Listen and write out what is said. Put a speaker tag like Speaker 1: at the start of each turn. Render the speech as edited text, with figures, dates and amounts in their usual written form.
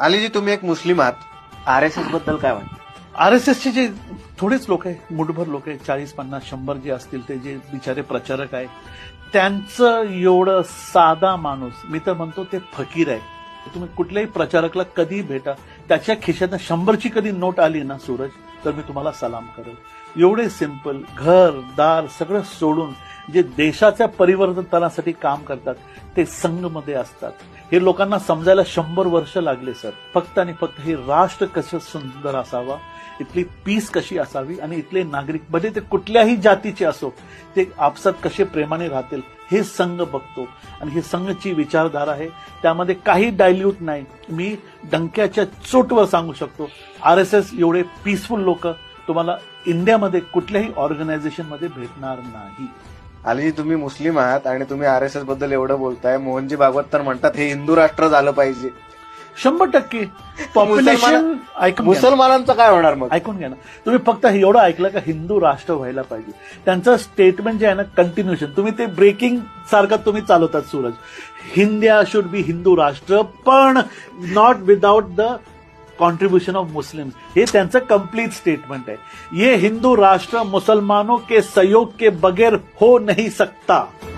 Speaker 1: अलीजी, तुम्ही एक मुस्लिम आहात, आरएसएस बद्दल काय वाटतं?
Speaker 2: आरएसएसचे जे थोडेच लोक आहे, मुठभर लोक आहे, 40-50-100 जे असतील ते जे बिचारे प्रचारक आहे, त्यांचं एवढं साधा माणूस, मी तर म्हणतो ते फकीर आहे. तुम्ही कुठल्याही प्रचारकला कधी भेटा, त्याच्या खिशातनं 100ची कधी नोट आली ना सूरज, तर मी तुम्हाला सलाम करेल. एवढे सिंपल, घर दार सगळं सोडून जे देशाच्या परिवर्तनासाठी काम करतात ते संघमध्ये असतात. हे लोकांना समजायला 100 वर्ष लागले सर. फक्त आणि फक्त हे राष्ट्र कसं सुंदर असावा, इथली पीस कशी असावी आणि इथले नागरिक म्हणजे ते कुठल्याही जातीचे असो ते आपसात कसे प्रेमाने राहतील हे संघ बघतो. आणि हे संघची विचारधारा आहे, त्यामध्ये काही डायल्यूट नाही. मी डंक्याच्या चोटवर सांगू शकतो, आरएसएस एवढे पीसफुल लोक तुम्हाला इंडियामध्ये कुठल्याही ऑर्गनायझेशन मध्ये भेटणार नाही.
Speaker 1: अलीजी, तुम्ही मुस्लिम आहात आणि तुम्ही आरएसएस बद्दल एवढं बोलताय. मोहनजी भागवत तर म्हणतात हे हिंदू राष्ट्र झालं पाहिजे.
Speaker 2: 100% पॉप्युलेशन ऐकून घ्या.
Speaker 1: मुसलमानांचं काय होणार मग?
Speaker 2: ऐकून घ्या ना तुम्ही. फक्त एवढं ऐकलं का हिंदू राष्ट्र व्हायला पाहिजे. त्यांचं स्टेटमेंट जे आहे ना, कंटिन्युएशन, तुम्ही ते ब्रेकिंग सारखं तुम्ही चालवतात Suraj. India should be Hindu राष्ट्र, पण not without the contribution of Muslims. हे त्यांचं कंप्लीट स्टेटमेंट आहे. ये हिंदू राष्ट्र मुसलमानों के सहयोग के बगैर हो नहीं सकता.